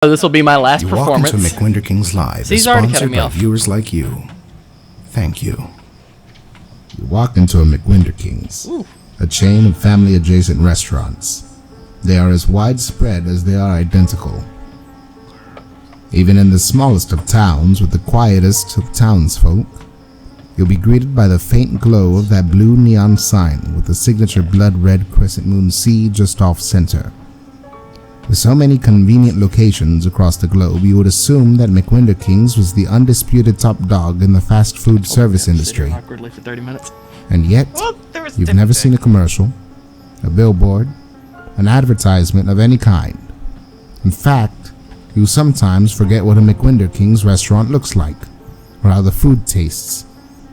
This will be my last performance. You walk into McWenderking's Live, See, he's already sponsored cutting me by off. viewers like you. Thank you. You walk into a McWenderking's, a chain of family-adjacent restaurants. They are as widespread as they are identical. Even in the smallest of towns with the quietest of townsfolk, you'll be greeted by the faint glow of that blue neon sign with the signature blood-red crescent moon C just off-center. With so many convenient locations across the globe, you would assume that McWenderking's was the undisputed top dog in the fast food service industry. Awkwardly for 30 minutes. And yet, you've never seen a commercial, a billboard, an advertisement of any kind. In fact, you sometimes forget what a McWenderking's restaurant looks like, or how the food tastes,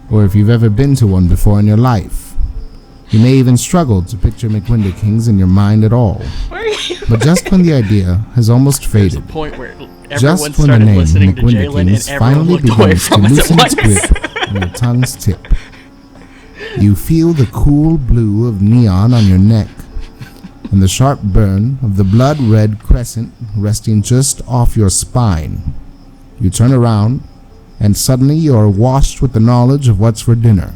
or if you've ever been to one before in your life. You may even struggle to picture McWenderking's in your mind at all. But just when the idea has almost faded, just when the name McWenderking's finally begins to loosen its grip on your tongue's tip, you feel the cool blue of neon on your neck and the sharp burn of the blood-red crescent resting just off your spine. You turn around, and suddenly you are washed with the knowledge of what's for dinner.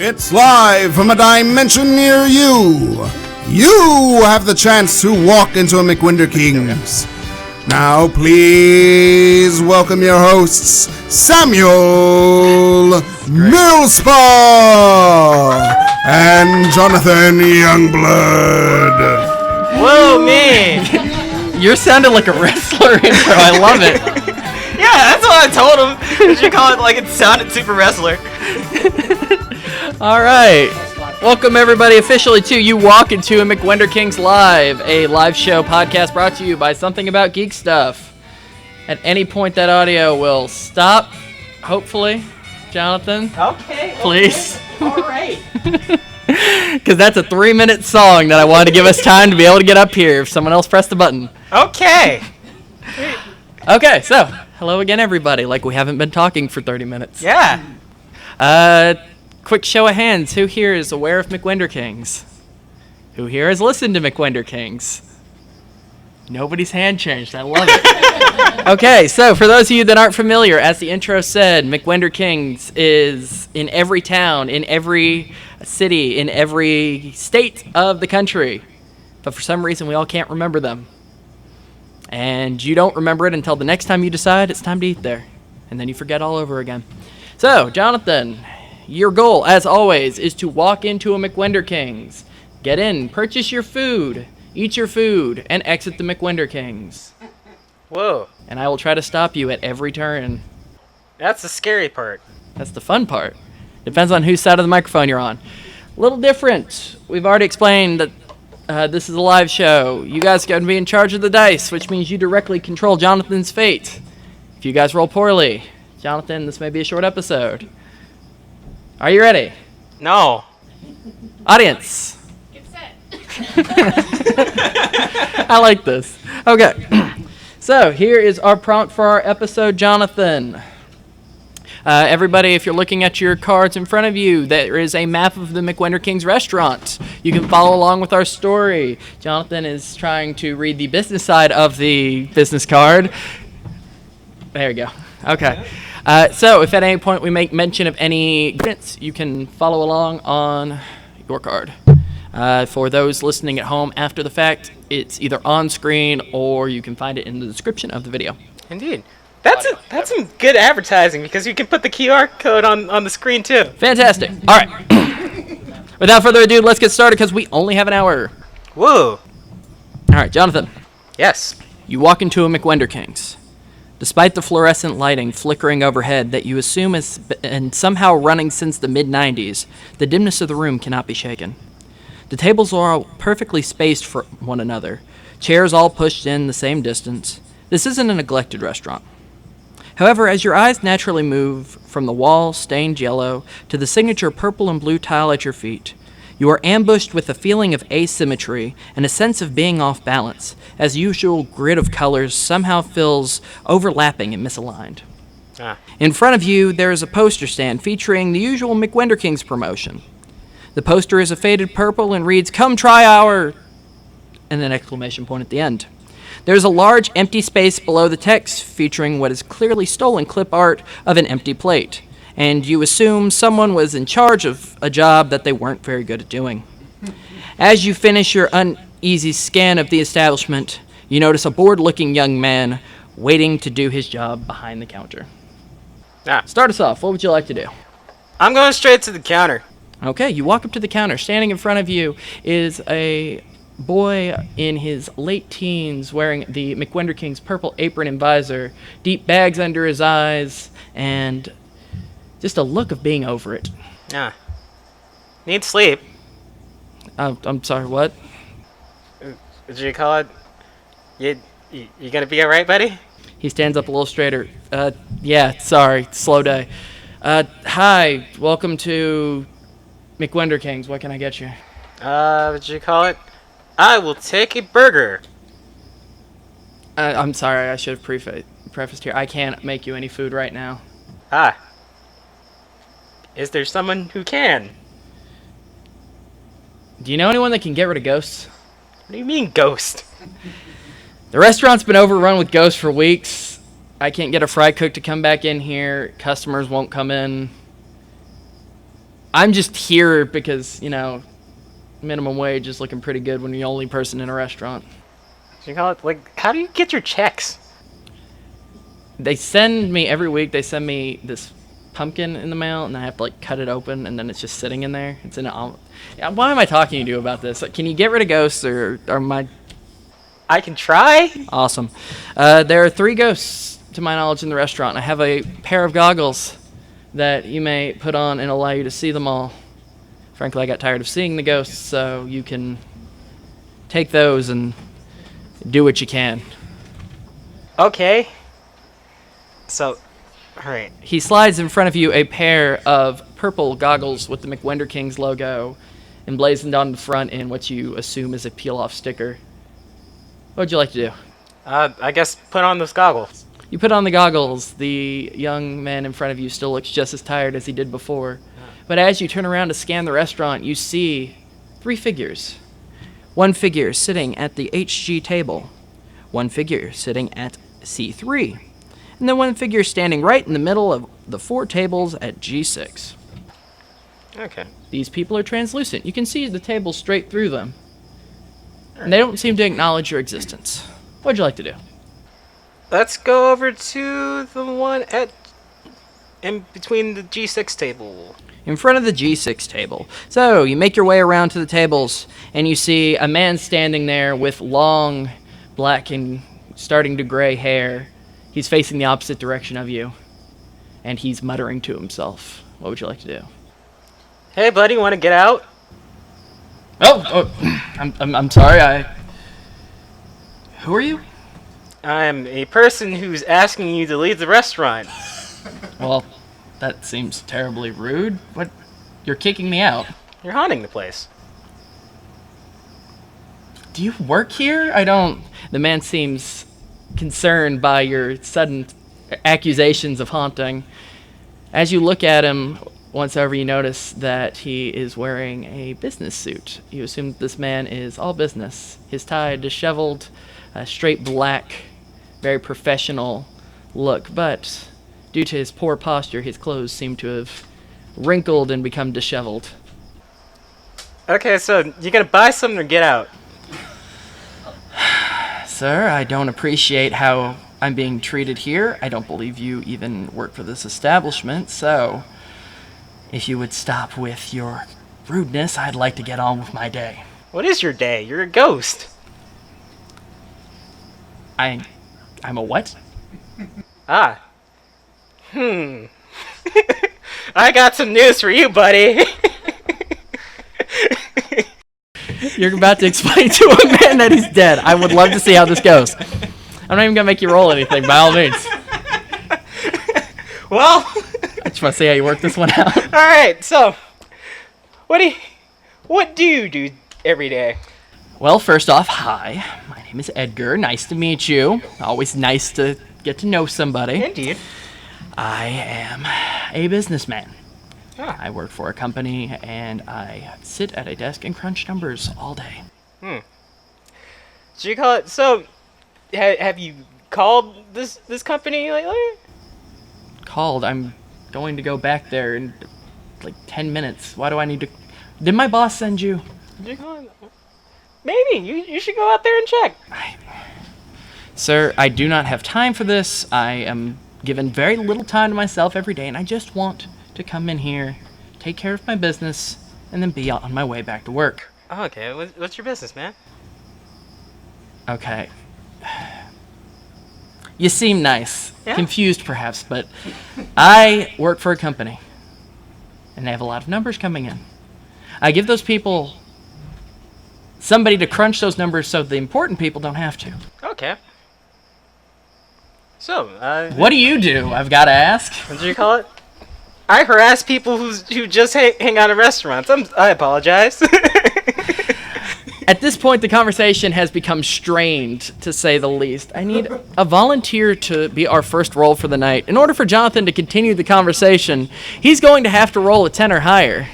It's live from a dimension near you. You have the chance to walk into a McWenderking's. Now please welcome your hosts, Samuel Millspaw and Jonathan Youngblood. Whoa, me! You're sounding like a wrestler intro. I love it. Yeah, that's what I told him. You should call it like it sounded super wrestler. All right. Welcome, everybody, officially to You Walk Into a McWenderking's Live, a live show podcast brought to you by Something About Geek Stuff. At any point, that audio will stop, hopefully. Jonathan? Okay. Please. All right. Because that's a 3-minute song that I wanted to give us time to be able to get up here if someone else pressed the button. Okay. Okay, so, hello again, everybody, like we haven't been talking for 30 minutes. Yeah. Quick show of hands. Who here is aware of McWenderking's? Who here has listened to McWenderking's? Nobody's hand changed. I love it. Okay, so for those of you that aren't familiar, as the intro said, McWenderking's is in every town, in every city, in every state of the country. But for some reason, we all can't remember them. And you don't remember it until the next time you decide it's time to eat there. And then you forget all over again. So, Jonathan, your goal, as always, is to walk into a McWenderking's, get in, purchase your food, eat your food, and exit the McWenderking's. Whoa. And I will try to stop you at every turn. That's the scary part. That's the fun part. Depends on whose side of the microphone you're on. A little different. We've already explained that this is a live show. You guys are going to be in charge of the dice, which means you directly control Jonathan's fate. If you guys roll poorly, Jonathan, this may be a short episode. Are you ready? No. Audience. Get set. I like this. Okay. So here is our prompt for our episode, Jonathan. Everybody, if you're looking at your cards in front of you, there is a map of the McWenderking's restaurant. You can follow along with our story. Jonathan is trying to read the business side of the business card. There we go. Okay. So if at any point we make mention of any events, you can follow along on your card. For those listening at home after the fact, it's either on screen or you can find it in the description of the video. Indeed. That's some good advertising because you can put the QR code on the screen too. Fantastic. All right. Without further ado, let's get started because we only have an hour. Whoa. All right, Jonathan. Yes. You walk into a McWenderking's. Despite the fluorescent lighting flickering overhead that you assume has been somehow running since the mid-90s, the dimness of the room cannot be shaken. The tables are all perfectly spaced from one another, chairs all pushed in the same distance. This isn't a neglected restaurant. However, as your eyes naturally move from the wall stained yellow to the signature purple and blue tile at your feet, you are ambushed with a feeling of asymmetry and a sense of being off balance, as the usual grid of colors somehow feels overlapping and misaligned. In front of you, there is a poster stand featuring the usual McWenderking's promotion. The poster is a faded purple and reads, "Come try our and an exclamation point at the end. There's a large empty space below the text featuring what is clearly stolen clip art of an empty plate, and you assume someone was in charge of a job that they weren't very good at doing. As you finish your uneasy scan of the establishment, you notice a bored-looking young man waiting to do his job behind the counter. Start us off. What would you like to do? I'm going straight to the counter. Okay, you walk up to the counter. Standing in front of you is a boy in his late teens wearing the McWenderking's purple apron and visor, deep bags under his eyes, and just a look of being over it. Need sleep. I'm sorry, what? What do you call it? You gonna be alright, buddy? He stands up a little straighter. Yeah, sorry, slow day. Hi, welcome to McWenderking's. What can I get you? What do you call it? I will take a burger. I'm sorry, I should have prefaced here. I can't make you any food right now. Is there someone who can? Do you know anyone that can get rid of ghosts? What do you mean, ghost? The restaurant's been overrun with ghosts for weeks. I can't get a fry cook to come back in here. Customers won't come in. I'm just here because, minimum wage is looking pretty good when you're the only person in a restaurant. Do you call it, how do you get your checks? They send me, every week, they send me this pumpkin in the mail, and I have to, cut it open, and then it's just sitting in there. It's in an why am I talking to you about this? Can you get rid of ghosts, or my... I can try. Awesome. There are 3 ghosts, to my knowledge, in the restaurant. I have a pair of goggles that you may put on and allow you to see them all. Frankly, I got tired of seeing the ghosts, so you can take those and do what you can. Okay. So, alright. He slides in front of you a pair of purple goggles with the McWenderking's logo emblazoned on the front in what you assume is a peel-off sticker. What would you like to do? I guess put on those goggles. You put on the goggles. The young man in front of you still looks just as tired as he did before. But as you turn around to scan the restaurant, you see 3 figures. 1 figure sitting at the HG table. 1 figure sitting at C3. And then 1 figure standing right in the middle of the 4 tables at G6. Okay. These people are translucent. You can see the tables straight through them. And they don't seem to acknowledge your existence. What'd you like to do? Let's go over to the one in between the G6 table. In front of the G6 table. So, you make your way around to the tables, and you see a man standing there with long, black and starting to gray hair. He's facing the opposite direction of you, and he's muttering to himself. What would you like to do? Hey, buddy, want to get out? I'm sorry, Who are you? I'm a person who's asking you to leave the restaurant. Well, that seems terribly rude. What? You're kicking me out. You're haunting the place. Do you work here? I don't... The man seems concerned by your sudden accusations of haunting. As you look at him, once over, you notice that he is wearing a business suit. You assume this man is all business. His tie disheveled, straight black, very professional look, but due to his poor posture, his clothes seem to have wrinkled and become disheveled. Okay, so you gonna buy something or get out? Sir, I don't appreciate how I'm being treated here. I don't believe you even work for this establishment, so if you would stop with your rudeness, I'd like to get on with my day. What is your day? You're a ghost. I'm a what? I got some news for you, buddy. You're about to explain to a man that he's dead. I would love to see how this goes. I'm not even gonna make you roll anything, by all means. Well, I just want to see how you work this one out. All right. So, what do you do every day? Well, first off, hi. My name is Edgar. Nice to meet you. Always nice to get to know somebody. Indeed. I am a businessman. Ah. I work for a company, and I sit at a desk and crunch numbers all day. Did you call it? So, have you called this company lately? Called. I'm going to go back there in like 10 minutes. Why do I need to? Did my boss send you? Did you call it? Maybe you should go out there and check. Sir, I do not have time for this. I am given very little time to myself every day, and I just want to come in here, take care of my business, and then be on my way back to work. Oh, okay. What's your business, man? Okay. You seem nice. Yeah? Confused, perhaps, but I work for a company, and they have a lot of numbers coming in. I give those people somebody to crunch those numbers so the important people don't have to. Okay. So, What do you do, I've got to ask? what did you call it? I harass people who just hang out at restaurants. I apologize. At this point, the conversation has become strained, to say the least. I need a volunteer to be our first roll for the night. In order for Jonathan to continue the conversation, he's going to have to roll a 10 or higher.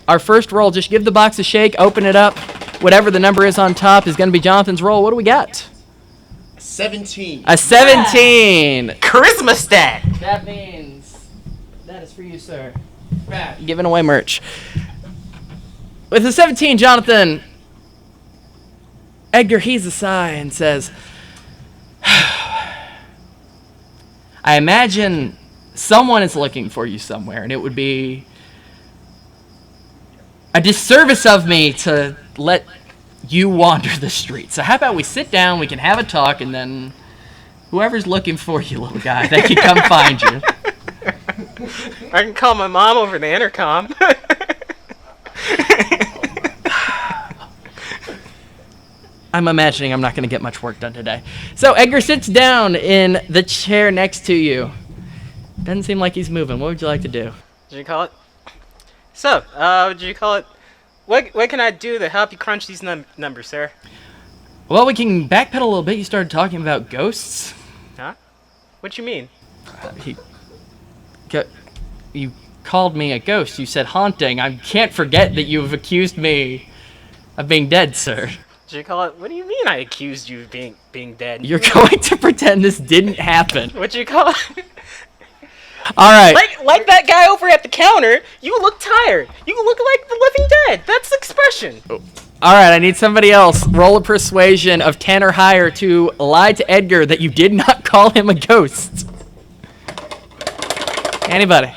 Our first roll, just give the box a shake, open it up. Whatever the number is on top is going to be Jonathan's roll. What do we got? 17. A 17. Charisma stat. That means that is for you, sir. Giving away merch. With a 17, Jonathan, Edgar heaves a sigh and says, I imagine someone is looking for you somewhere, and it would be a disservice of me to let you wander the streets. So how about we sit down, we can have a talk, and then whoever's looking for you, little guy, they can come find you. I can call my mom over the intercom. I'm imagining I'm not going to get much work done today. So Edgar sits down in the chair next to you. Doesn't seem like he's moving. What would you like to do? Did you call it? So, what did you call it? What can I do to help you crunch these numbers, sir? Well, we can backpedal a little bit. You started talking about ghosts. Huh? What you mean? You called me a ghost. You said haunting. I can't forget that you've accused me of being dead, sir. Did you call it? What do you mean I accused you of being dead? You're going to pretend this didn't happen. What'd you call it? All right. Like that guy over at the counter, you look tired. You look like the living dead. That's the expression. All right, I need somebody else. Roll a persuasion of 10 or higher to lie to Edgar that you did not call him a ghost. Anybody?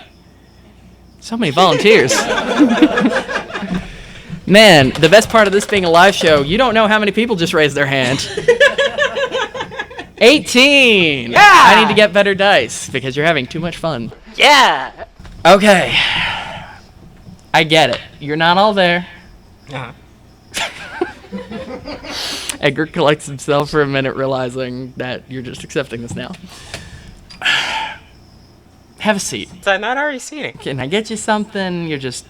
So many volunteers. Man, the best part of this being a live show, you don't know how many people just raised their hand. 18! Yeah! I need to get better dice because you're having too much fun. Yeah! Okay. I get it. You're not all there. Uh-huh. Edgar collects himself for a minute, realizing that you're just accepting this now. Have a seat. So I'm not already seating. Can I get you something? You're just...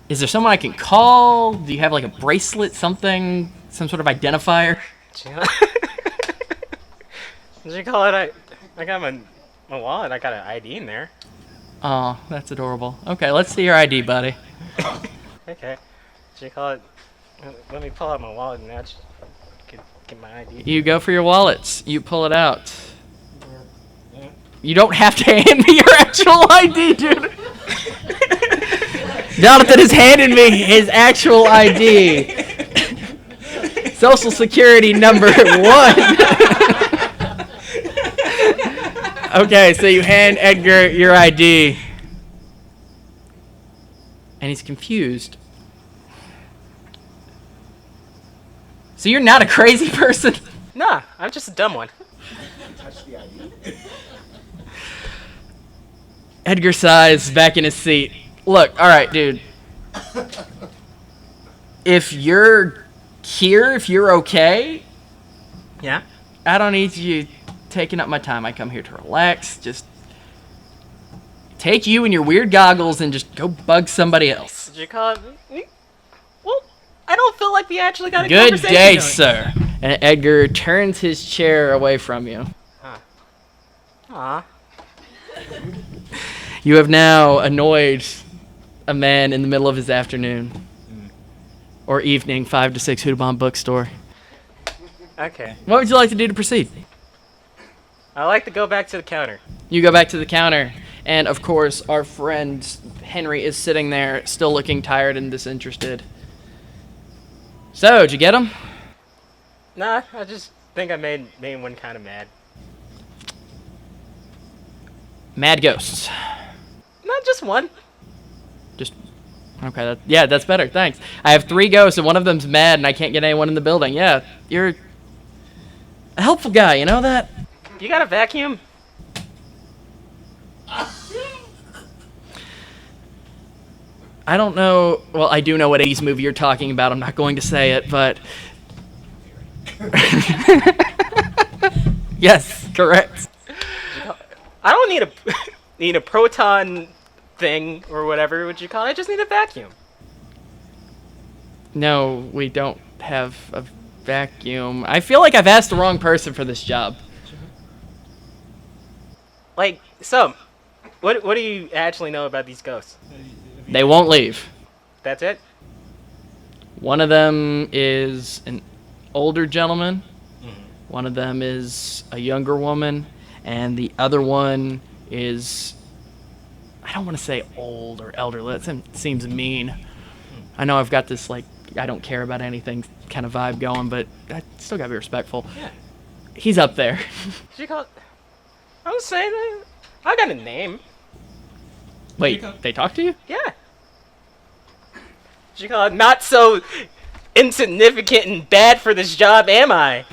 Is there someone I can call? Do you have like a bracelet, something? Some sort of identifier? Did you call it? I got my wallet. I got an ID in there. Oh, that's adorable. Okay, let's see your ID, buddy. Okay. Did you call it? Let me pull out my wallet and now get my ID. You go for your wallets. You pull it out. You don't have to hand me your actual ID, dude. Jonathan has handed me his actual ID. Social security number 1. Okay, so you hand Edgar your ID. And he's confused. So you're not a crazy person? Nah, I'm just a dumb one. Edgar sighs back in his seat. Look, alright, dude. If you're here, if you're okay, Yeah? I don't need you taking up my time. I come here to relax. Just take you and your weird goggles and just go bug somebody else. Did you call it? Well, I don't feel like we actually got a Good conversation day, going. sir. And Edgar turns his chair away from you. Aw. You have now annoyed a man in the middle of his afternoon. or evening, 5 to 6 Hoodabomb Bookstore. Okay. What would you like to do to proceed? I like to go back to the counter. You go back to the counter, and of course, our friend Henry is sitting there, still looking tired and disinterested. So, did you get him? Nah, I just think I made one kind of mad. Mad ghosts. Not just one. Just, okay, that's better, thanks. I have 3 ghosts, and one of them's mad, and I can't get anyone in the building. Yeah, you're a helpful guy, you know that? You got a vacuum? I don't know, well, I do know what 80s movie you're talking about, I'm not going to say it, but... Yes, correct. I don't need a need a proton thing or whatever would you call it. I just need a vacuum. No, we don't have a vacuum. I feel like I've asked the wrong person for this job. Like, so, what do you actually know about these ghosts? They won't leave. That's it? One of them is an older gentleman. One of them is a younger woman. And the other one is, I don't want to say old or elderly. That seems mean. I know I've got this, like, I don't care about anything kind of vibe going, but I still got to be respectful. Yeah. He's up there. Did you call it? I was saying that. I got a name. Wait, they talk to you? Yeah. Did you call it? Not so insignificant and bad for this job, am I?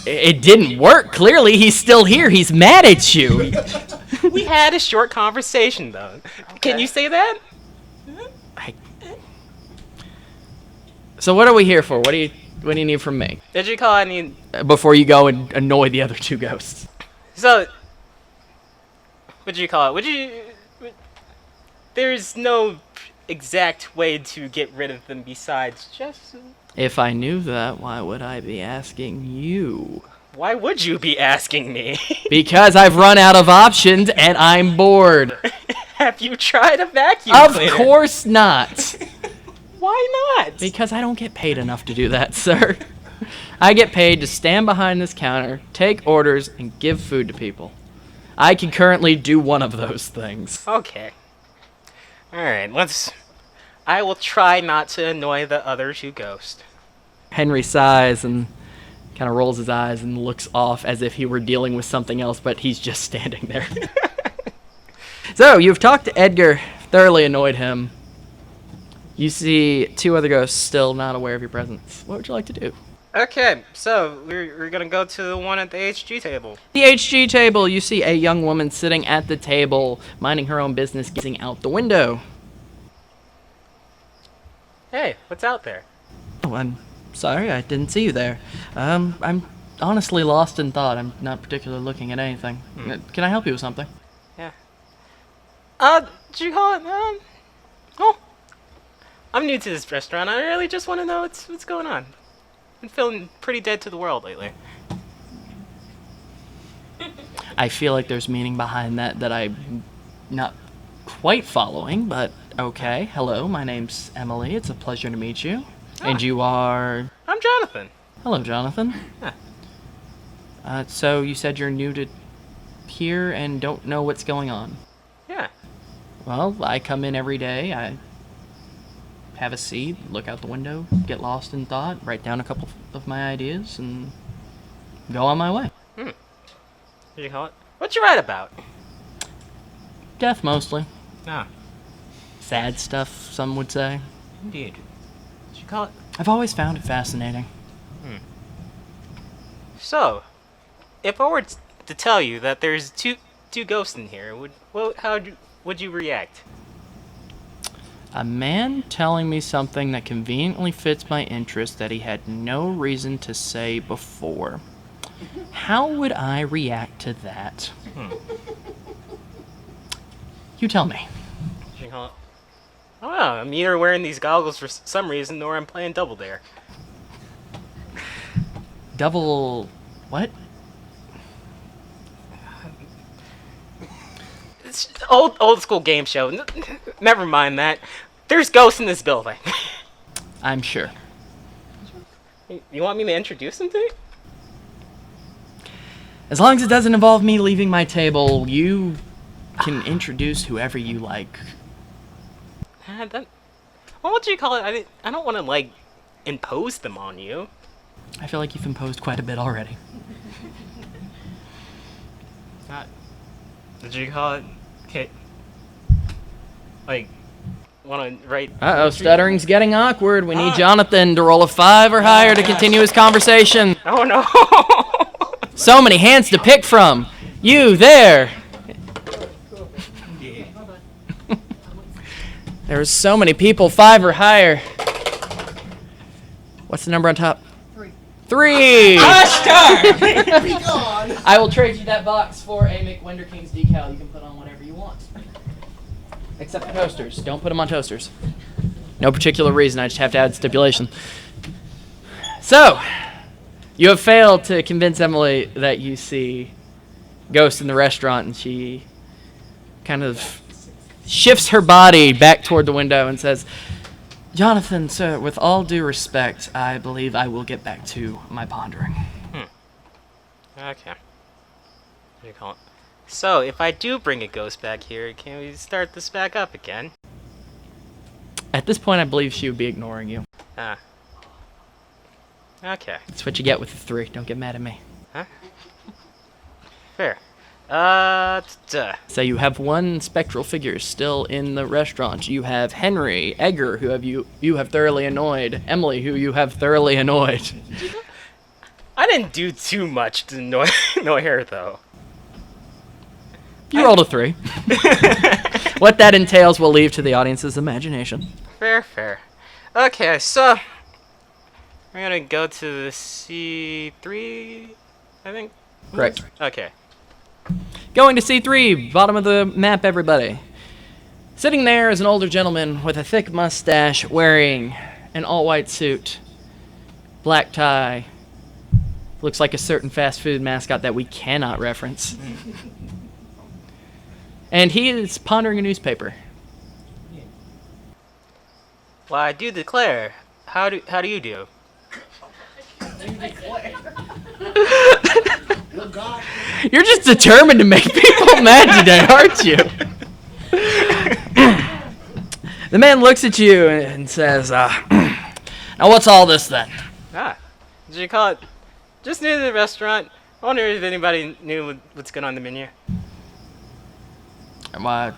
It didn't work, clearly. He's still here. He's mad at you. We had a short conversation, though. Okay. Can you say that? So what are we here for? What do you need from me? Did you call I need... Before you go and annoy the other 2 ghosts. So, what do you call it? There's no exact way to get rid of them besides just... If I knew that, why would I be asking you? Why would you be asking me? Because I've run out of options and I'm bored. Have you tried a vacuum cleaner? Of course not. Why not? Because I don't get paid enough to do that, sir. I get paid to stand behind this counter, take orders, and give food to people. I can currently do one of those things. Okay. Alright, I will try not to annoy the other 2 ghosts. Henry sighs and kind of rolls his eyes and looks off as if he were dealing with something else, but he's just standing there. So, you've talked to Edgar, thoroughly annoyed him. You see 2 other ghosts still not aware of your presence. What would you like to do? Okay, so we're gonna go to the one at the HG table. The HG table, you see a young woman sitting at the table, minding her own business, gazing out the window. Hey, what's out there? Oh, I'm sorry, I didn't see you there. I'm honestly lost in thought. I'm not particularly looking at anything. Can I help you with something? Yeah. Did you call it? Oh, I'm new to this restaurant. I really just want to know what's going on. Been feeling pretty dead to the world lately. I feel like there's meaning behind that I'm not quite following, but okay. Hello, my name's Emily. It's a pleasure to meet you. And you are... I'm Jonathan. Hello, Jonathan. Yeah. So you said you're new to here and don't know what's going on. Yeah. Well, I come in every day. I have a seat, look out the window, get lost in thought, write down a couple of my ideas, and go on my way. Did you call it? What you write about? Death, mostly. Ah, Sad stuff, some would say. indeed. Did you call it? I've always found it fascinating. So, if I were to tell you that there's two ghosts in here, how would you react? A man telling me something that conveniently fits my interest that he had no reason to say before. How would I react to that? You tell me. Did you call it? Oh, I'm either wearing these goggles for some reason, or I'm playing Double Dare. Double... what? It's old school game show. Never mind that. There's ghosts in this building. I'm sure. You want me to introduce him to you? As long as it doesn't involve me leaving my table, you can introduce whoever you like. What would you call it? I don't want to, like, impose them on you. I feel like you've imposed quite a bit already. Did you call it? Okay. Like, want to write... Uh-oh, stuttering's getting awkward. We need Jonathan to roll a 5 or higher to continue his conversation. Oh, no. So many hands to pick from. You, there. There's so many people, 5 or higher. What's the number on top? 3. I will trade you that box for a McWenderking's decal. You can put on whatever you want. Except the toasters. Don't put them on toasters. No particular reason. I just have to add stipulation. So, you have failed to convince Emily that you see Ghost in the restaurant, and she kind of shifts her body back toward the window and says, Jonathan, sir, with all due respect, I believe I will get back to my pondering. Okay. What do you call it? So, if I do bring a ghost back here, can we start this back up again? At this point, I believe she would be ignoring you. Okay. That's what you get with the 3. Don't get mad at me. Huh? Fair. So you have 1 spectral figure still in the restaurant. You have Henry, Edgar, who you have thoroughly annoyed. Emily, who you have thoroughly annoyed. I didn't do too much to annoy her, though. You rolled a 3. What that entails will leave to the audience's imagination. Fair. Okay, so we're gonna go to the C3, I think? Correct. Okay. Going to C3, bottom of the map, everybody. Sitting there is an older gentleman with a thick mustache, wearing an all-white suit, black tie. Looks like a certain fast food mascot that we cannot reference. And he is pondering a newspaper. Well, I do declare. How do you do? You're just determined to make people mad today, aren't you? The man looks at you and says, now what's all this then? Did you call it? Just near the restaurant. I wonder if anybody knew what's good on the menu. Why,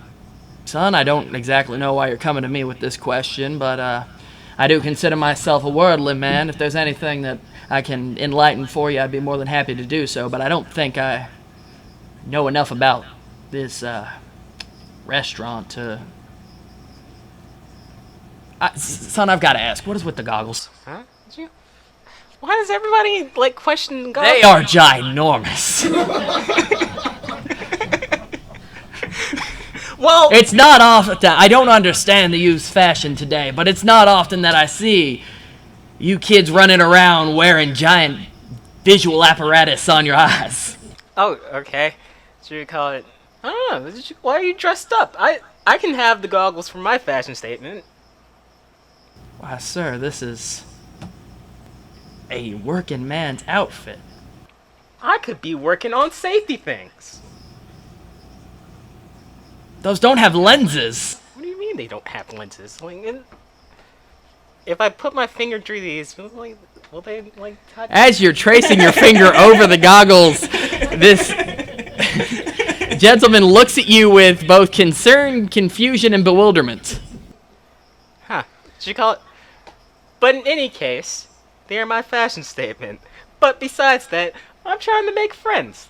son, I don't exactly know why you're coming to me with this question, but I do consider myself a worldly man. If there's anything that I can enlighten for you, I'd be more than happy to do so, but I don't think I know enough about this restaurant to... son, I've got to ask, what is with the goggles? Huh? Why does everybody, like, question goggles? They are ginormous. Well, it's not often... I don't understand the youth's fashion today, but it's not often that I see you kids running around wearing giant visual apparatus on your eyes. Oh, okay. So you call it... I don't know. Why are you dressed up? I can have the goggles for my fashion statement. Why, sir, this is a working man's outfit. I could be working on safety things. Those don't have lenses. What do you mean they don't have lenses? Like, if I put my finger through these, will they touch? As you're tracing your finger over the goggles, this gentleman looks at you with both concern, confusion, and bewilderment. Huh. Did you call it? But in any case, they are my fashion statement. But besides that, I'm trying to make friends.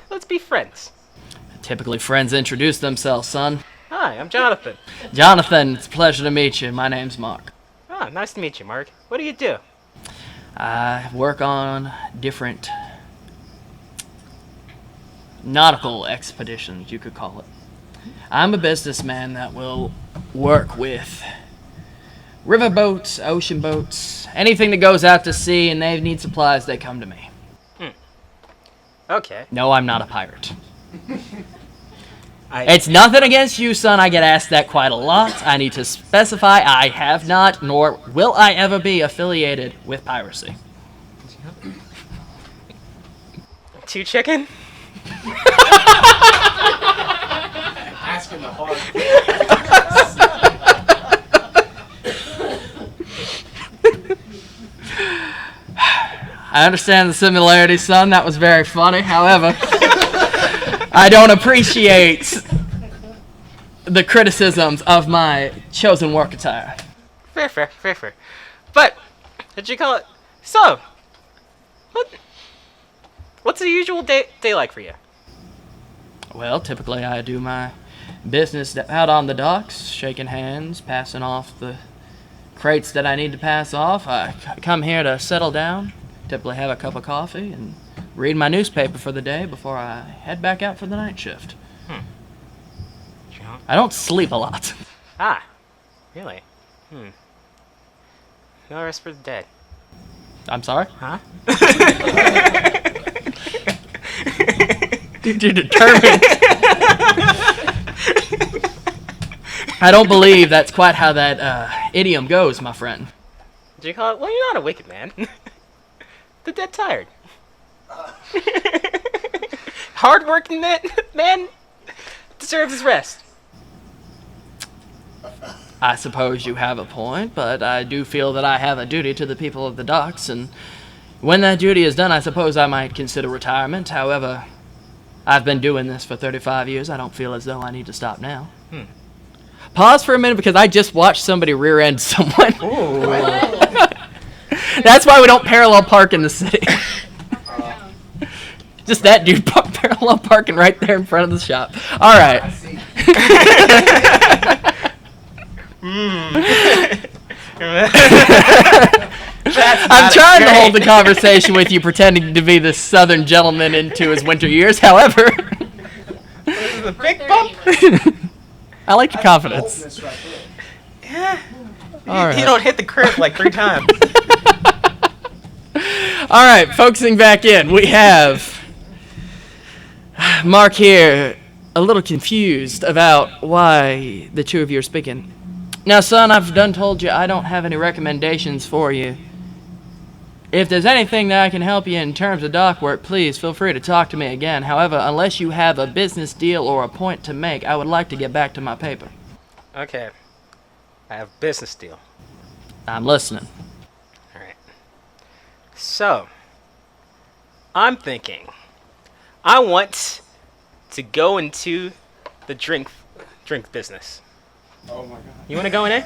Let's be friends. Typically, friends introduce themselves, son. Hi, I'm Jonathan. Jonathan, it's a pleasure to meet you. My name's Mark. Nice to meet you, Mark. What do you do? I work on different nautical expeditions, you could call it. I'm a businessman that will work with river boats, ocean boats, anything that goes out to sea and they need supplies, they come to me. Okay. No, I'm not a pirate. It's nothing against you, son. I get asked that quite a lot. I need to specify I have not, nor will I ever be affiliated with piracy. 2 chicken? Asking the hard. I understand the similarity, son. That was very funny. However, I don't appreciate the criticisms of my chosen work attire. Fair. But, did you call it? So, what's the usual day like for you? Well, typically I do my business out on the docks, shaking hands, passing off the crates that I need to pass off. I come here to settle down, typically have a cup of coffee, and read my newspaper for the day before I head back out for the night shift. I don't sleep a lot. Ah, really? No rest for the dead. I'm sorry? Huh? Dude, you're determined. I don't believe that's quite how that idiom goes, my friend. Did you call it? Well, you're not a wicked man. The dead tired. Hard-working man deserves his rest. I suppose you have a point, but I do feel that I have a duty to the people of the docks, and when that duty is done, I suppose I might consider retirement. However, I've been doing this for 35 years. I don't feel as though I need to stop now. Pause for a minute because I just watched somebody rear-end someone. That's why we don't parallel park in the city. Just that dude parallel parking right there in front of the shop. All right. I'm trying to hold the conversation with you, pretending to be the southern gentleman into his winter years. However, This is a big bump. I like your confidence. Yeah. All right. You don't hit the crib like 3 times. All right, focusing back in, we have Mark here, a little confused about why the two of you are speaking. Now, son, I've done told you I don't have any recommendations for you. If there's anything that I can help you in terms of dock work, please feel free to talk to me again. However, unless you have a business deal or a point to make, I would like to get back to my paper. Okay. I have a business deal. I'm listening. Alright. So, I'm thinking, I want to go into the drink business. Oh my god. You want to go in it?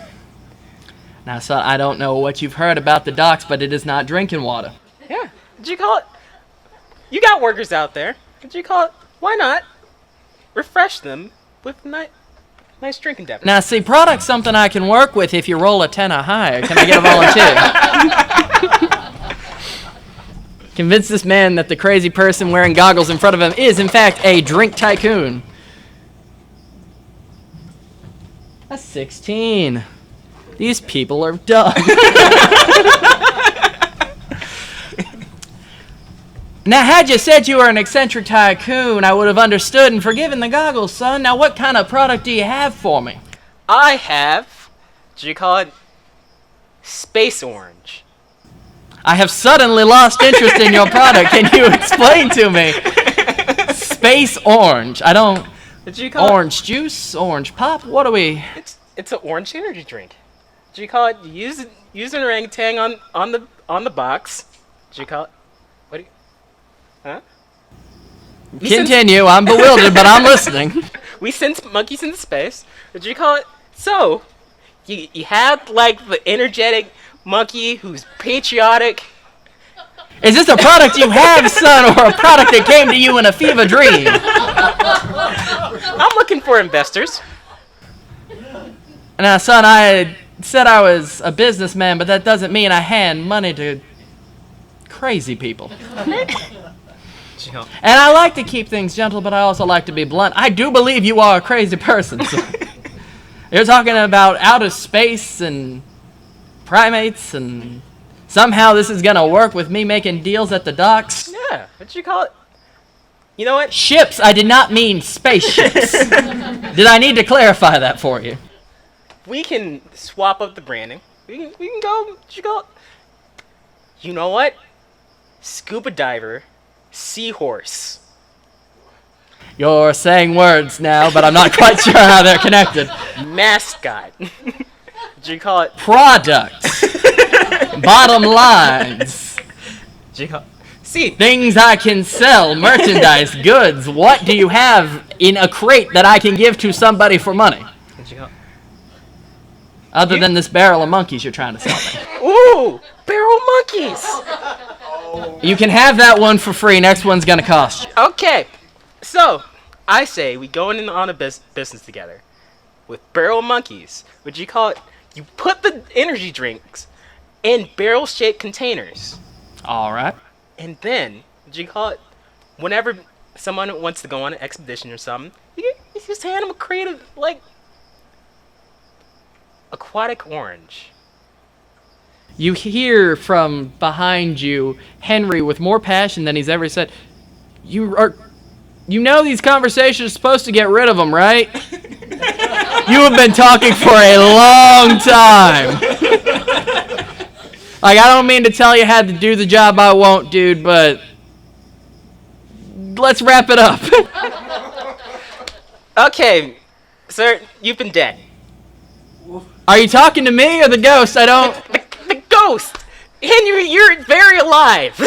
Now, son, I don't know what you've heard about the docks, but it is not drinking water. Yeah. Did you call it? You got workers out there. Did you call it? Why not refresh them with nice drinking beverage? Now, see, product's something I can work with if you roll a 10 or higher. Can I get a volunteer? Convince this man that the crazy person wearing goggles in front of him is, in fact, a drink tycoon. That's 16. These people are dumb. Now, had you said you were an eccentric tycoon, I would have understood and forgiven the goggles, son. Now, what kind of product do you have for me? I have, did you call it Space Orange? I have suddenly lost interest in your product. Can you explain to me? Space Orange. I don't... Did you call Orange juice? Orange pop? What are we... It's an orange energy drink. Did you call it use an orangutan on the box? Did you call it? What do you... Huh? Continue. I'm bewildered, but I'm listening. We sent monkeys into space. Did you call it? So, you had like the energetic monkey who's patriotic. Is this a product you have, son, or a product that came to you in a fever dream? I'm looking for investors. Now, son, I said I was a businessman, but that doesn't mean I hand money to crazy people. And I like to keep things gentle, but I also like to be blunt. I do believe you are a crazy person. So. You're talking about outer space and primates, and somehow this is going to work with me making deals at the docks? Yeah, what'd you call it? You know what? Ships. I did not mean spaceships. Did I need to clarify that for you? We can swap up the branding. We can go. You know what? scuba diver, seahorse. You're saying words now, but I'm not quite sure how they're connected. Mascot. Did you call it Product. Bottom lines. Did you call See, Things I can sell. Merchandise. Goods. What do you have in a crate that I can give to somebody for money? did you call Other than this barrel of monkeys you're trying to sell me. Ooh, barrel monkeys. You can have that one for free. Next one's gonna cost you. Okay, so I say we go in on a business together with barrel monkeys. Would you call it? You put the energy drinks in barrel-shaped containers, All right. and then would you call it? Whenever someone wants to go on an expedition or something, you just hand them a crate of like aquatic orange. You hear from behind you Henry with more passion than he's ever said. You know these conversations are supposed to get rid of them, right? You have been talking for a long time. Like, I don't mean to tell you how to do the job I won't, dude, but let's wrap it up. Okay, sir, you've been dead. Are you talking to me or the ghost? I don't... The ghost! Henry, you're very alive!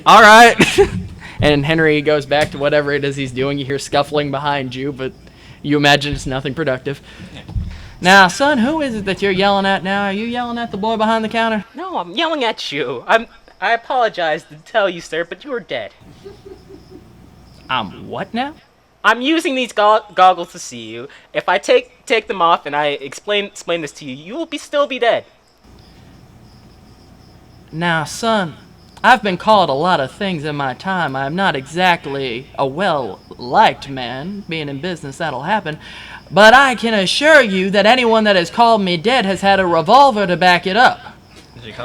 All right. And Henry goes back to whatever it is he's doing. You hear scuffling behind you, but you imagine it's nothing productive. Now, son, who is it that you're yelling at now? Are you yelling at the boy behind the counter? No, I'm yelling at you. I apologize to tell you, sir, but you are dead. I'm what now? I'm using these goggles to see you. If I take them off and I explain this to you, you will still be dead. Now, son, I've been called a lot of things in my time. I'm not exactly a well-liked man. Being in business, that'll happen. But I can assure you that anyone that has called me dead has had a revolver to back it up.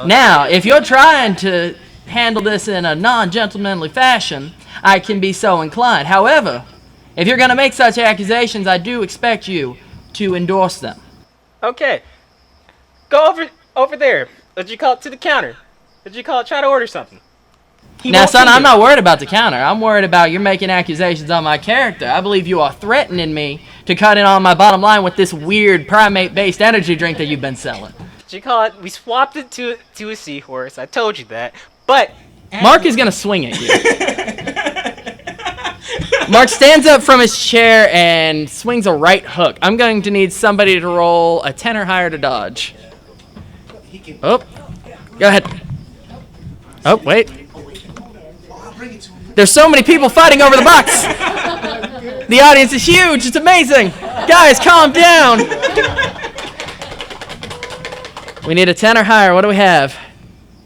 Now, if you're trying to handle this in a non-gentlemanly fashion, I can be so inclined. However, if you're going to make such accusations, I do expect you to endorse them. Okay. Go over there. Did you call it to the counter? Did you call it try to order something? Now, son, I'm not worried about the counter. I'm worried about you're making accusations on my character. I believe you are threatening me to cut in on my bottom line with this weird primate-based energy drink that you've been selling. Did you call it? We swapped it to a seahorse. I told you that. But Mark is going to swing at you. Mark stands up from his chair and swings a right hook. I'm going to need somebody to roll a 10 or higher to dodge. Oh, go ahead. Oh, wait. There's so many people fighting over the box. The audience is huge. It's amazing. Guys, calm down. We need a 10 or higher. What do we have?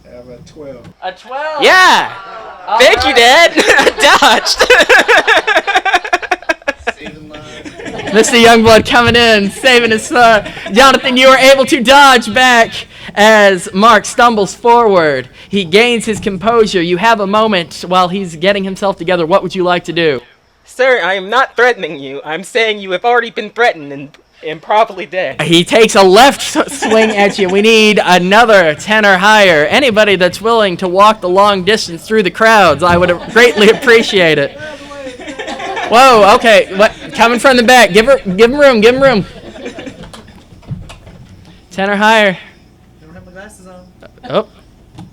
I have a 12. A 12. yeah. Thank you, Dad. Dodged. Mr. Youngblood coming in, saving his son. Jonathan, you are able to dodge back as Mark stumbles forward. He gains his composure. You have a moment while he's getting himself together. What would you like to do? Sir, I am not threatening you. I'm saying you have already been threatened and probably dead. He takes a left swing at you. We need another 10 or higher. Anybody that's willing to walk the long distance through the crowds, I would greatly appreciate it. Whoa, okay. What? Coming from the back. Give him room. Give him room. 10 or higher. I don't have my glasses on. Oh.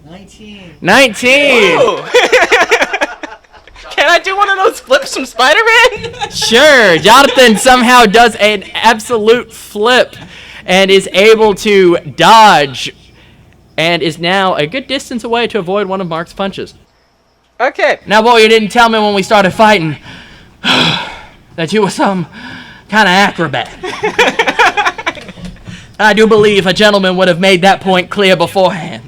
19. 19. Ooh. Can I do one of those flips from Spider-Man? Sure. Jonathan somehow does an absolute flip and is able to dodge and is now a good distance away to avoid one of Mark's punches. Okay. Now, boy, you didn't tell me when we started fighting that you were some kind of acrobat. I do believe a gentleman would have made that point clear beforehand.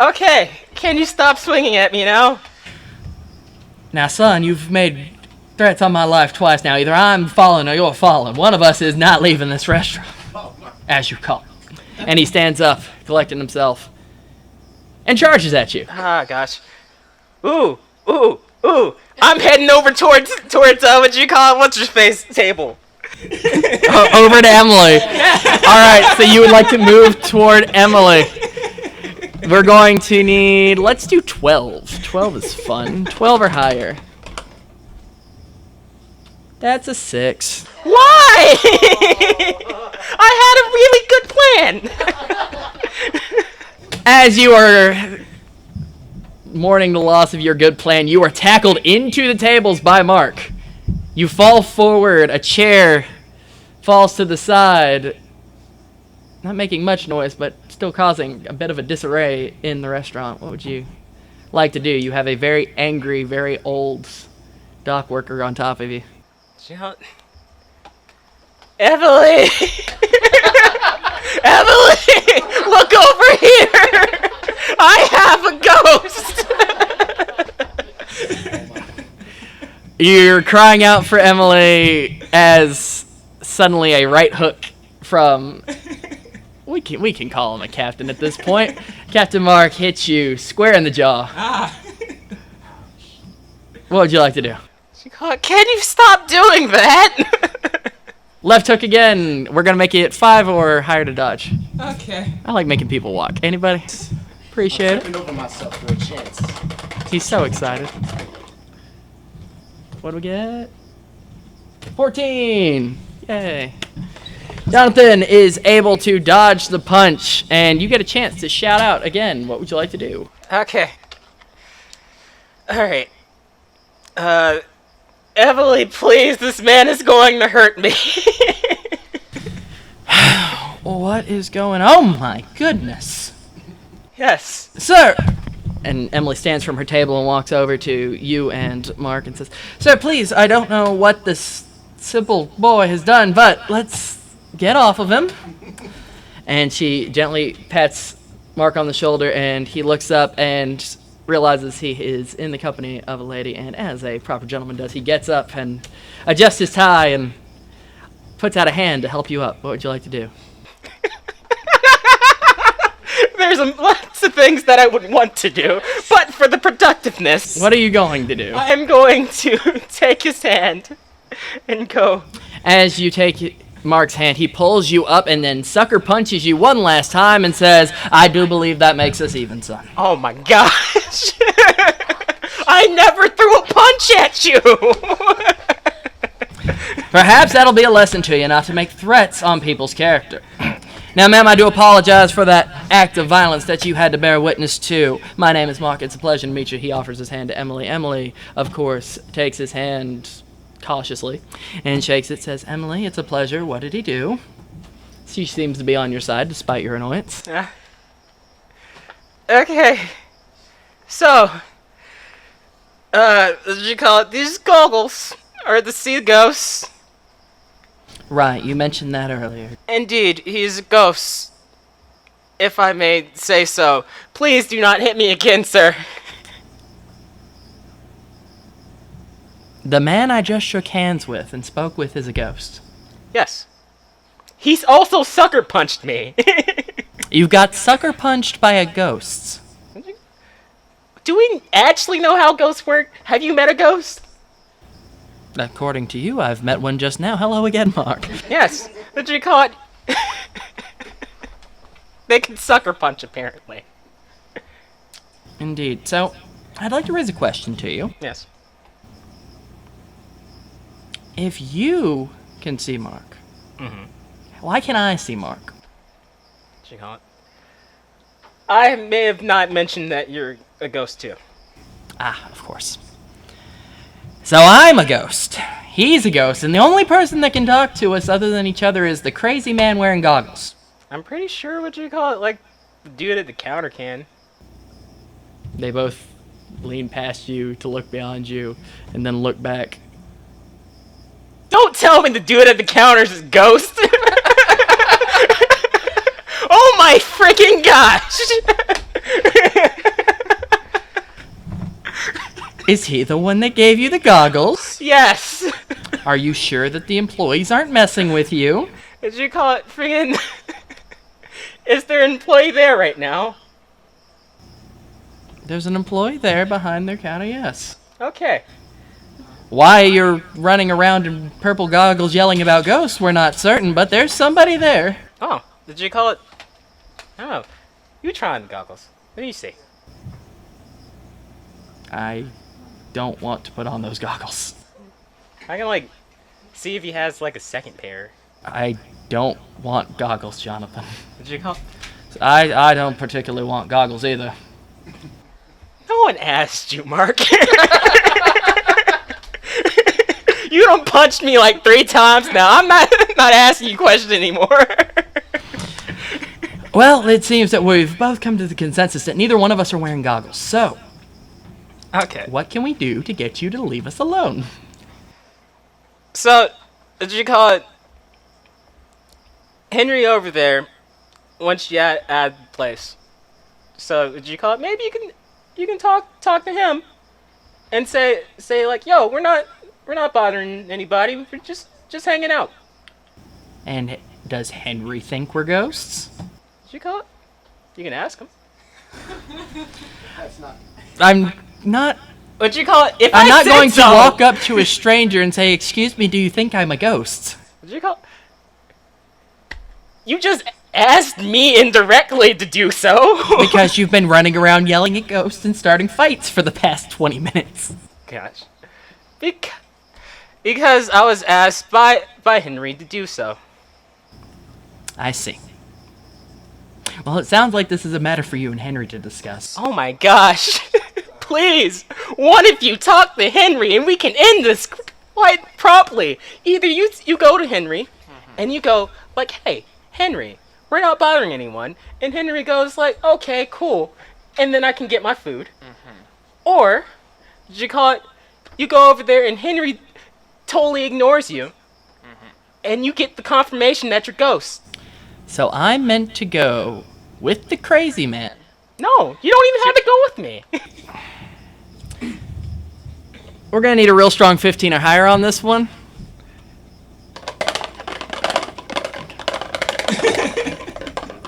Okay. Can you stop swinging at me now? Now, son, you've made threats on my life twice now. Either I'm falling or you're falling. One of us is not leaving this restaurant, as you call it. And he stands up, collecting himself, and charges at you. Ah, gosh. Ooh. I'm heading over towards what you call it, what's your face table. Over to Emily. All right, so you would like to move toward Emily. We're going to need, let's do 12. 12 is fun. 12 or higher. That's a 6. Why? I had a really good plan. As you are mourning the loss of your good plan, you are tackled into the tables by Mark. You fall forward, a chair falls to the side, not making much noise, but still causing a bit of a disarray in the restaurant. What would you like to do? You have a very angry, very old dock worker on top of you. Emily! Emily! Look over here! I have a ghost! You're crying out for Emily as suddenly a right hook from... We can call him a captain at this point. Captain Mark hits you square in the jaw. What would you like to do? Can you stop doing that? Left hook again. We're going to make it 5 or higher to dodge. Okay. I like making people walk. Anybody? Appreciate it. Over myself for a chance. He's so excited. What do we get? 14. Yay. Jonathan is able to dodge the punch, and you get a chance to shout out again. What would you like to do? Okay. Alright. Emily, please, this man is going to hurt me. What is going on? Oh my goodness. Yes. Sir! And Emily stands from her table and walks over to you and Mark and says, Sir, please, I don't know what this simple boy has done, but let's get off of him. And she gently pats Mark on the shoulder, and he looks up and realizes he is in the company of a lady, and as a proper gentleman does, he gets up and adjusts his tie and puts out a hand to help you up. What would you like to do? There's lots of things that I would want to do, but for the productiveness... What are you going to do? I'm going to take his hand and go... As you take Mark's hand, he pulls you up and then sucker punches you one last time and says, I do believe that makes us even, son. Oh my gosh! I never threw a punch at you! Perhaps that'll be a lesson to you not to make threats on people's character. Now, ma'am, I do apologize for that act of violence that you had to bear witness to. My name is Mark. It's a pleasure to meet you. He offers his hand to Emily. Emily, of course, takes his hand cautiously and shakes it, says, Emily, it's a pleasure. What did he do? She seems to be on your side despite your annoyance. Okay. So, what did you call it? These goggles are the sea ghosts. Right, you mentioned that earlier. Indeed, he's a ghost. If I may say so. Please do not hit me again, sir. The man I just shook hands with and spoke with is a ghost. Yes. He's also sucker punched me. You got sucker punched by a ghost. Do we actually know how ghosts work? Have you met a ghost? According to you, I've met one just now. Hello again, Mark. Yes. What do you call it? They can sucker punch, apparently. Indeed. So, I'd like to raise a question to you. Yes. If you can see Mark, why can I see Mark? What do you call it? I may have not mentioned that you're a ghost, too. Ah, of course. So I'm a ghost. He's a ghost, and the only person that can talk to us other than each other is the crazy man wearing goggles. I'm pretty sure what you call it, like, the dude at the counter can. They both lean past you to look beyond you, and then look back. Don't tell me the dude at the counter is a ghost! Oh my freaking gosh! Is he the one that gave you the goggles? Yes! Are you sure that the employees aren't messing with you? Did you call it friggin'... Is there an employee there right now? There's an employee there behind their counter, yes. Okay. Why you're running around in purple goggles yelling about ghosts, we're not certain, but there's somebody there. Oh, did you call it... Oh, you try on the goggles. What do you say? I don't want to put on those goggles. I can, like, see if he has, like, a second pair. I don't want goggles, Jonathan. What'd you call? I don't particularly want goggles either. No one asked you, Mark. You done punched me like 3 times now. I'm not asking you questions anymore. Well, it seems that we've both come to the consensus that neither one of us are wearing goggles. So, Okay. what can we do to get you to leave us alone? So, did you call it? Henry over there wants you at the place. So, did you call it? Maybe you can talk to him and say like, yo, we're not bothering anybody. We're just hanging out. And does Henry think we're ghosts? Did you call it? You can ask him. I'm not. What'd you call it? If I'm I not said going to so- walk up to a stranger and say, "Excuse me, do you think I'm a ghost?" What'd you call? You just asked me indirectly to do so. Because you've been running around yelling at ghosts and starting fights for the past 20 minutes. Gosh. Because I was asked by Henry to do so. I see. Well, it sounds like this is a matter for you and Henry to discuss. Oh my gosh. Please, one of you talk to Henry and we can end this quite promptly. Either you go to Henry and you go like, hey, Henry, we're not bothering anyone. And Henry goes like, okay, cool. And then I can get my food. Or, did you call it, you go over there and Henry totally ignores you. And you get the confirmation that you're ghost. So I'm meant to go with the crazy man. No, you don't even have to go with me. We're gonna need a real strong 15 or higher on this one.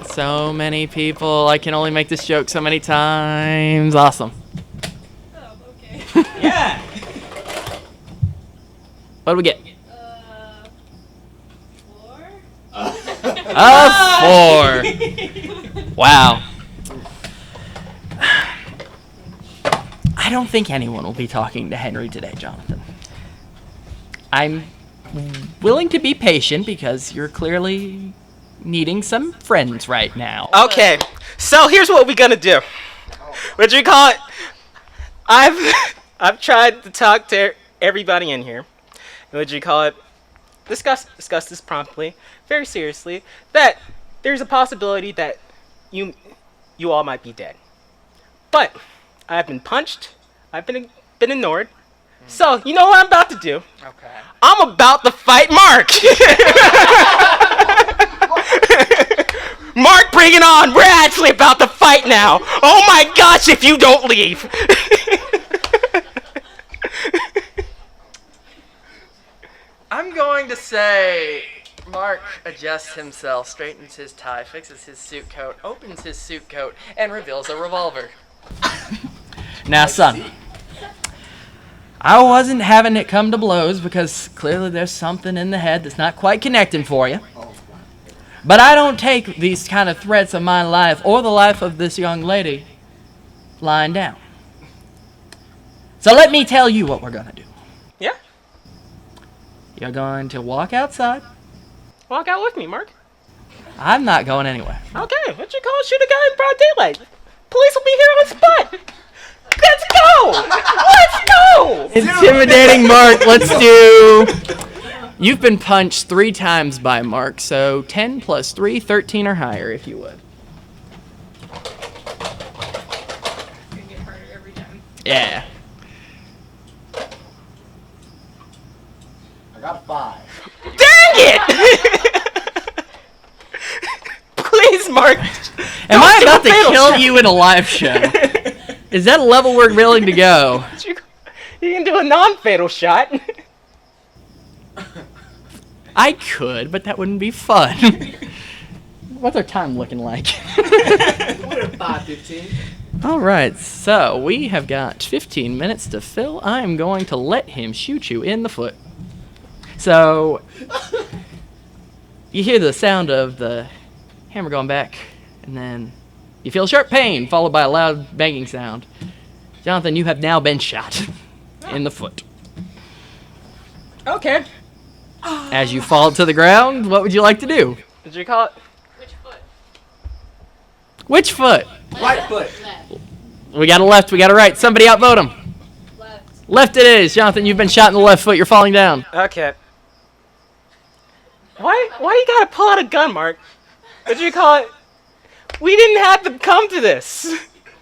So many people, I can only make this joke so many times. Awesome. Oh, okay. Yeah. What do we get? 4? A 4. Wow. I don't think anyone will be talking to Henry today, Jonathan. I'm willing to be patient because you're clearly needing some friends right now. Okay, so here's what we're gonna do. What do you call it? I've tried to talk to everybody in here. What do you call it? Discuss this promptly, very seriously. That there's a possibility that you all might be dead. But I've been punched. I've been ignored. So you know what I'm about to do? Okay. I'm about to fight Mark. Mark, bring it on. We're actually about to fight now. Oh my gosh, if you don't leave. I'm going to say Mark adjusts himself, straightens his tie, fixes his suit coat, opens his suit coat, and reveals a revolver. Now, son, I wasn't having it come to blows because clearly there's something in the head that's not quite connecting for you. But I don't take these kind of threats of my life or the life of this young lady lying down. So let me tell you what we're going to do. Yeah? You're going to walk outside. Walk out with me, Mark. I'm not going anywhere. Okay, what you call shoot a guy in broad daylight? Police will be here on spot. Let's go! Let's go! Intimidating Mark, let's do... You've been punched 3 times by Mark, so 10 plus 3, 13 or higher, if you would. It's gonna get harder every time. Yeah. I got 5. Dang it! Please, Mark. Am I do about a to fatal kill shot. you in a live show? Is that a level we're willing to go? You can do a non-fatal shot. I could, but that wouldn't be fun. What's our time looking like? 5:15. All right, so we have got 15 minutes to fill. I'm going to let him shoot you in the foot. So you hear the sound of the hammer going back, and then You feel sharp pain, followed by a loud banging sound. Jonathan, you have now been shot in the foot. Okay. As you fall to the ground, what would you like to do? Did you call it? Which foot? Which foot? Right foot. Left. We got a left, we got a right. Somebody outvote him. Left. Left it is. Jonathan, you've been shot in the left foot. You're falling down. Okay. Why you gotta pull out a gun, Mark? Did you call it? We didn't have to come to this.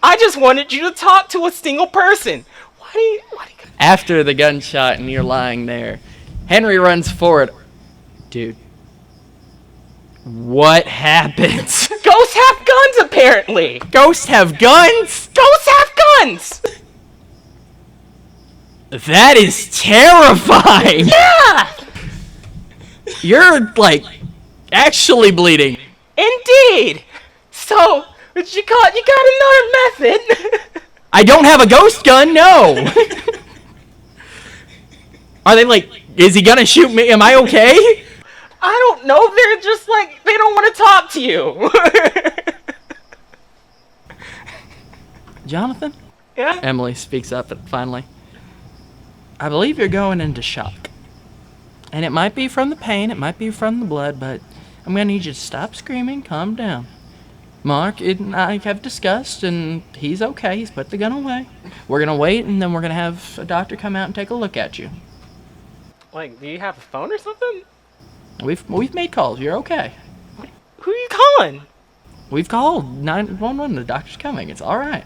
I just wanted you to talk to a single person. Why do you? After the gunshot and you're lying there, Henry runs forward. Dude, what happened? Ghosts have guns, apparently. Ghosts have guns? Ghosts have guns. That is terrifying. Yeah. You're, like, actually bleeding. Indeed. So, what you call it? You got another method. I don't have a ghost gun, no. Are they like, is he gonna shoot me? Am I okay? I don't know. They're just like, they don't want to talk to you. Jonathan? Yeah? Emily speaks up finally. I believe you're going into shock. And it might be from the pain, it might be from the blood, but I'm gonna need you to stop screaming, calm down. Mark and I have discussed, and he's okay. He's put the gun away. We're gonna wait, and then we're gonna have a doctor come out and take a look at you. Like, do you have a phone or something? We've made calls. You're okay. Who are you calling? We've called 911. The doctor's coming. It's all right.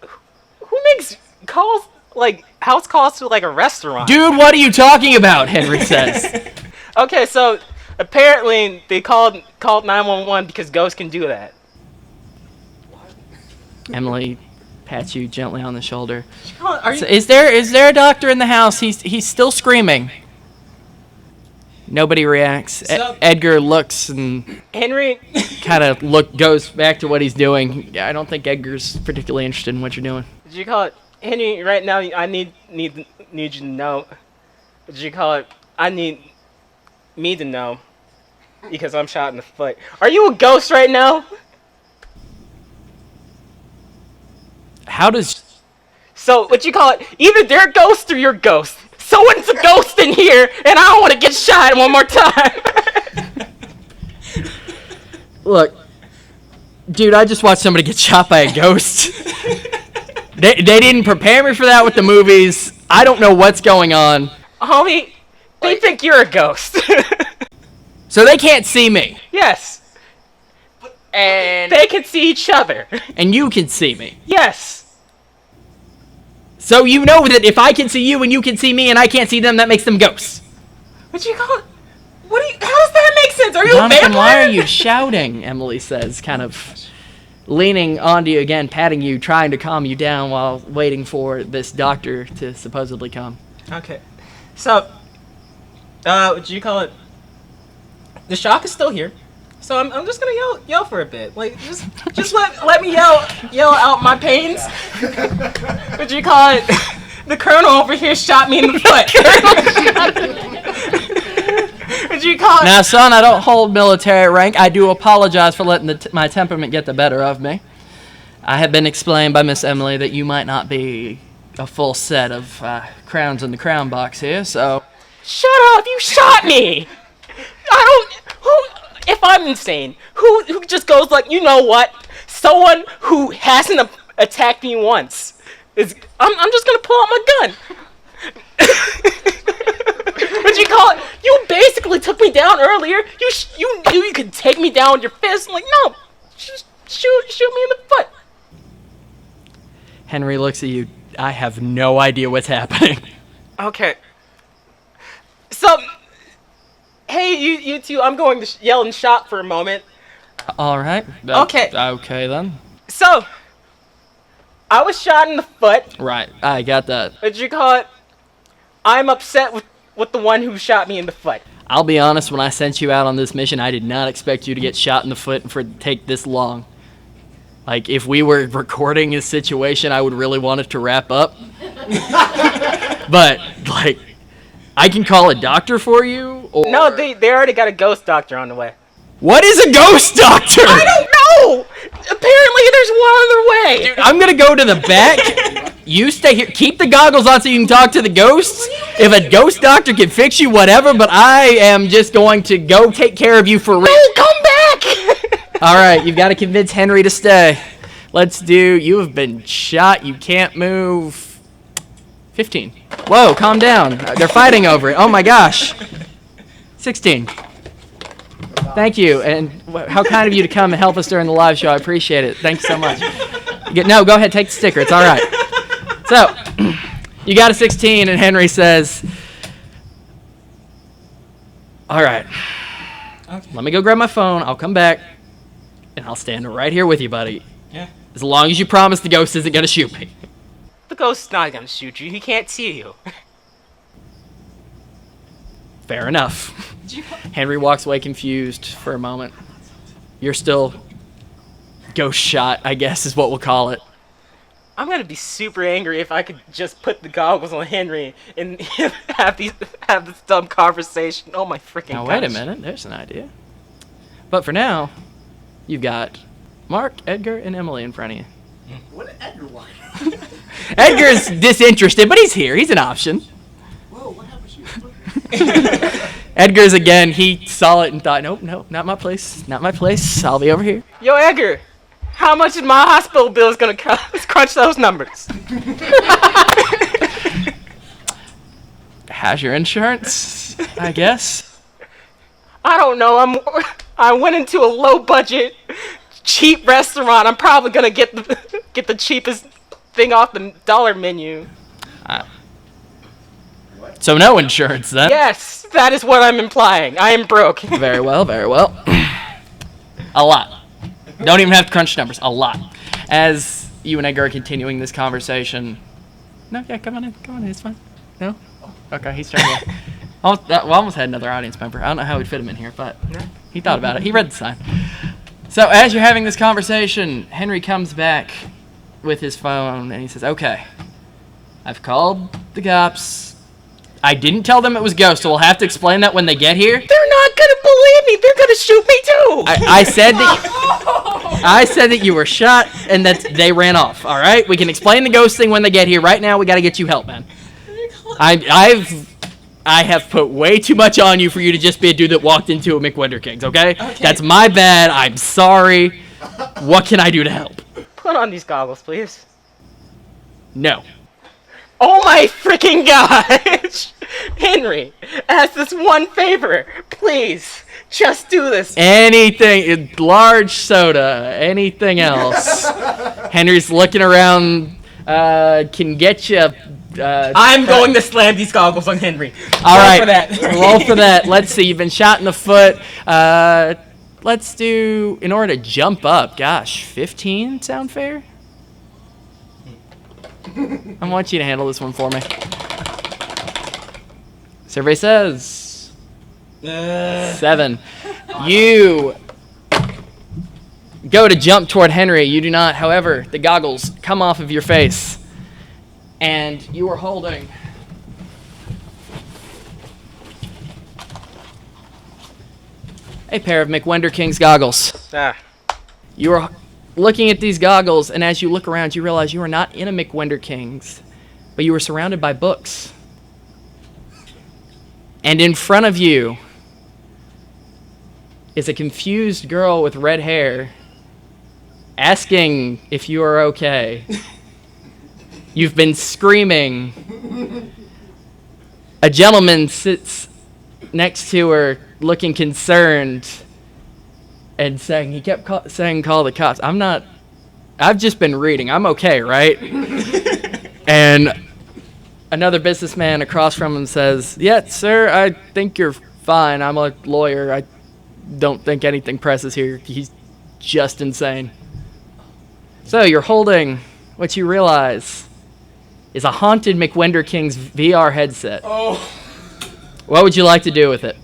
Who makes calls, like, house calls to, like, a restaurant? Dude, what are you talking about? Henry says. Okay, so apparently they called 911 because ghosts can do that. Emily pats you gently on the shoulder. Are So you? is there a doctor in the house? He's still screaming. Nobody reacts. Edgar looks and Henry? kind of goes back to what he's doing. I don't think Edgar's particularly interested in what you're doing. Did you call it? Henry, right now I need you to know. Did you call it? I need me to know because I'm shot in the foot. Are you a ghost right now? How does... So, what you call it? Either they're a ghost or you're a ghost. Someone's a ghost in here, and I don't want to get shot one more time. Look, dude, I just watched somebody get shot by a ghost. They didn't prepare me for that with the movies. I don't know what's going on. Homie, they think you're a ghost. So they can't see me. Yes. And they can see each other. And you can see me. Yes. So you know that if I can see you and you can see me and I can't see them, that makes them ghosts. What you call it? How does that make sense? Are you a Jonathan, vampire? why are you shouting? Emily says, kind of leaning onto you again, patting you, trying to calm you down while waiting for this doctor to supposedly come. Okay. So, what you call it? The shock is still here. So I'm just gonna yell for a bit. Like just let me yell out my pains. What do you call it? The colonel over here shot me in the foot. What do you call it? Now, son, I don't hold military rank. I do apologize for letting my temperament get the better of me. I have been explained by Miss Emily that you might not be a full set of crowns in the crown box here, so... Shut up! You shot me! If I'm insane, who just goes like, you know what? Someone who hasn't attacked me once I'm just gonna pull out my gun. What'd you call it? You basically took me down earlier. You knew you could take me down with your fist. I'm like, no, just shoot me in the foot. Henry looks at you. I have no idea what's happening. Okay. So, hey, you two, I'm going to yell and shout for a moment. All right. Okay. Okay, then. So, I was shot in the foot. Right. I got that. What'd you call it? I'm upset with the one who shot me in the foot. I'll be honest, when I sent you out on this mission, I did not expect you to get shot in the foot and for it to take this long. Like, if we were recording this situation, I would really want it to wrap up. But, like, I can call a doctor for you, or... No, they already got a ghost doctor on the way. What is a ghost doctor? I don't know! Apparently, there's one other way. Dude, I'm gonna go to the back. You stay here. Keep the goggles on so you can talk to the ghosts. If a ghost doctor can fix you, whatever. But I am just going to go take care of you for real. No, come back. All right, you've got to convince Henry to stay. Let's do. You have been shot. You can't move. 15. Whoa, calm down. They're fighting over it. Oh my gosh. 16. Thank you, and how kind of you to come and help us during the live show. I appreciate it. Thanks so much. No, go ahead, take the sticker. It's all right. So, you got a 16, and Henry says, all right, let me go grab my phone. I'll come back, and I'll stand right here with you, buddy. Yeah. As long as you promise the ghost isn't going to shoot me. The ghost's not gonna shoot you. He can't see you. Fair enough. Henry walks away confused for a moment. You're still ghost shot, I guess is what we'll call it. I'm gonna be super angry if I could just put the goggles on Henry and have this dumb conversation. Oh my freaking Now gosh. wait a minute, there's an idea. But for now, you've got Mark, Edgar, and Emily in front of you. What did Edgar want? Edgar's disinterested, but he's here. He's an option. Whoa, what happened to you? Edgar's again, he saw it and thought, nope, not my place. Not my place. I'll be over here. Yo, Edgar, how much is my hospital bill is gonna crunch those numbers? How's your insurance? I guess. I don't know. I went into a low budget, cheap restaurant. I'm probably gonna get the cheapest thing off the dollar menu. So no insurance then? Yes, that is what I'm implying. I am broke. Very well, very well. A lot. Don't even have to crunch numbers. A lot. As you and Edgar are continuing this conversation. No, yeah, come on in, it's fine. No? Okay, he's trying to... almost had another audience member. I don't know how we'd fit him in here, but he thought about it. He read the sign. So as you're having this conversation, Henry comes back with his phone and he says, okay, I've called the cops. I didn't tell them it was Ghost, so we'll have to explain that when they get here. They're not gonna believe me. They're gonna shoot me too. I said that you were shot and that they ran off. All right, we can explain the ghost thing when they get here. Right now, we got to get you help, man. I have put way too much on you for you to just be a dude that walked into a McWenderking's. Okay, that's my bad. I'm sorry. What can I do to help? Put on these goggles, please. No. Oh my freaking gosh! Henry, ask this one favor, please. Just do this. Anything, large soda, anything else. Henry's looking around, can get you... I'm going to slam these goggles on Henry. All right, for that. Roll for that. Let's see, you've been shot in the foot. Let's do, in order to jump up, gosh, 15 sound fair? I want you to handle this one for me. Survey says 7. You go to jump toward Henry. You do not. However, the goggles come off of your face. And you are holding a pair of McWenderking's goggles. You are looking at these goggles, and as you look around, you realize you are not in a McWenderking's, but you are surrounded by books. And in front of you is a confused girl with red hair asking if you are okay. You've been screaming. A gentleman sits next to her looking concerned and saying, he kept saying, call the cops. I've just been reading. I'm okay, right? And another businessman across from him says, yeah, sir, I think you're fine. I'm a lawyer. I don't think anything presses here. He's just insane. So you're holding what you realize is a haunted McWenderking's VR headset. Oh. What would you like to do with it?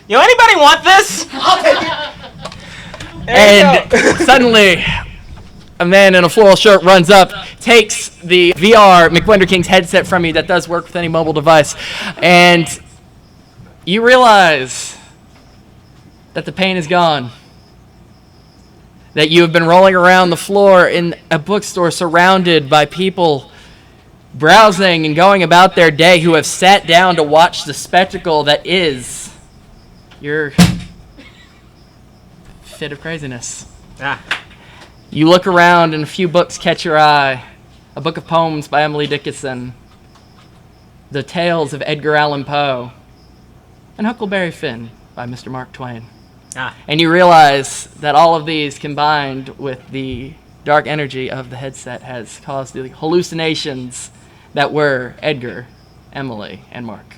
Yo, anybody want this? And suddenly, a man in a floral shirt runs up, takes the VR McWenderking's headset from you that does work with any mobile device, and you realize that the pain is gone. that you have been rolling around the floor in a bookstore surrounded by people browsing and going about their day who have sat down to watch the spectacle that is your fit of craziness. You look around and a few books catch your eye. A book of poems by Emily Dickinson, The Tales of Edgar Allan Poe, and Huckleberry Finn by Mr. Mark Twain. And you realize that all of these combined with the dark energy of the headset has caused the hallucinations that were Edgar, Emily, and Mark.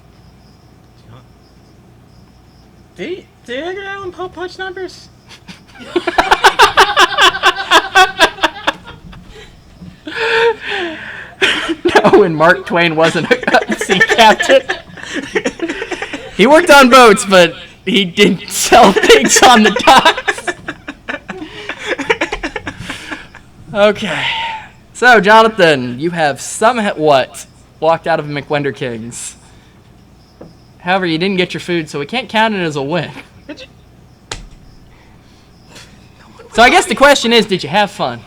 Did Edgar Allan Poe punch numbers? No, and Mark Twain wasn't a sea captain. He worked on boats, but he didn't sell things on the docks. Okay. So, Jonathan, you have somewhat walked out of McWenderking's. However, you didn't get your food, so we can't count it as a win. So I guess the question is, did you have fun?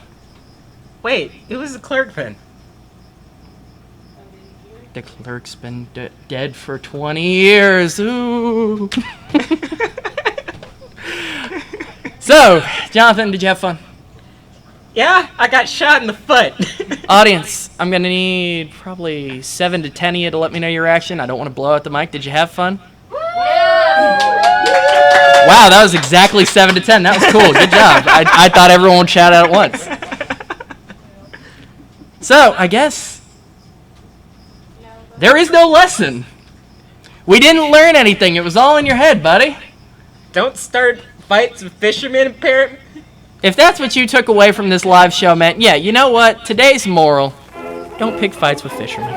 Wait, it was the clerk pen. The clerk's been dead for 20 years. Ooh. So, Jonathan, did you have fun? Yeah, I got shot in the foot. Audience, I'm going to need probably 7 to 10 of you to let me know your reaction. I don't want to blow out the mic. Did you have fun? Wow, that was exactly 7 to 10. That was cool. Good job. I thought everyone would shout out at once. So, I guess there is no lesson. We didn't learn anything. It was all in your head, buddy. Don't start fights with fishermen, apparently. If that's what you took away from this live show, man, yeah, you know what? Today's moral, don't pick fights with fishermen.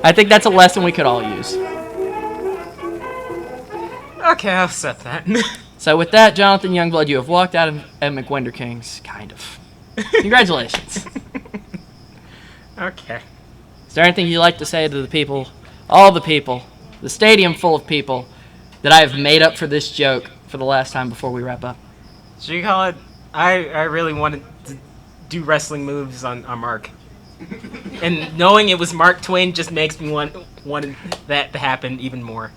I think that's a lesson we could all use. Okay, I'll set that. So with that, Jonathan Youngblood, you have walked out of McWenderking's, kind of. Congratulations. Okay. Is there anything you'd like to say to the people, all the people, the stadium full of people, that I have made up for this joke for the last time before we wrap up? Should you call it? I really wanted to do wrestling moves on Mark. And knowing it was Mark Twain just makes me want that to happen even more.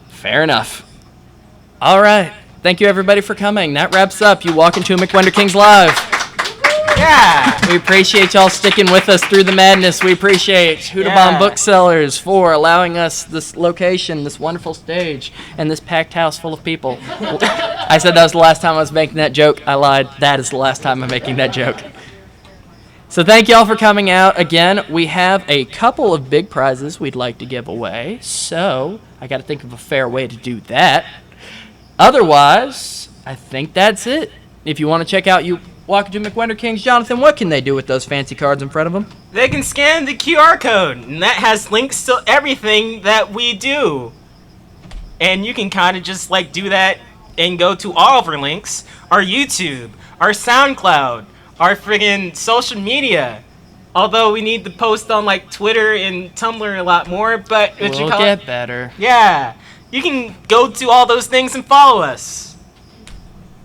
Fair enough. All right. Thank you, everybody, for coming. That wraps up. You walk into a McWenderking's Live. Yeah! We appreciate y'all sticking with us through the madness. We appreciate Hootabomb Booksellers for allowing us this location, this wonderful stage, and this packed house full of people. I said that was the last time I was making that joke. I lied. That is the last time I'm making that joke. So thank y'all for coming out. Again, we have a couple of big prizes we'd like to give away, so I got to think of a fair way to do that. Otherwise, I think that's it. If you want to check out you walk into McWenderking's, Jonathan, what can they do with those fancy cards in front of them? They can scan the QR code, and that has links to everything that we do. And you can kind of just like do that and go to all of our links, our YouTube, our SoundCloud, our friggin' social media. Although we need to post on like Twitter and Tumblr a lot more, but We'll get better. Yeah, you can go to all those things and follow us.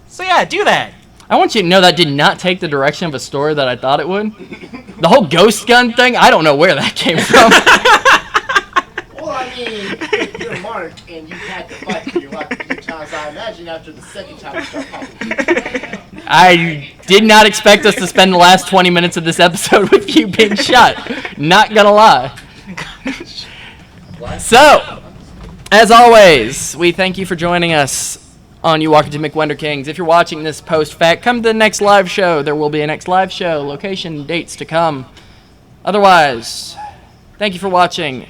So yeah, do that. I want you to know that did not take the direction of a story that I thought it would. The whole ghost gun thing, I don't know where that came from. Well, I mean, you're Mark and you had to fight for your life a few times. I imagine after the second time you start popping. I did not expect us to spend the last 20 minutes of this episode with you being shot. Not gonna lie. So, as always, we thank you for joining us on You Walk Into McWenderking's. If you're watching this post-fact, come to the next live show. There will be a next live show, location, dates to come. Otherwise, thank you for watching.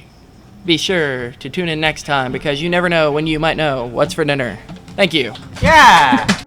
Be sure to tune in next time because you never know when you might know what's for dinner. Thank you. Yeah!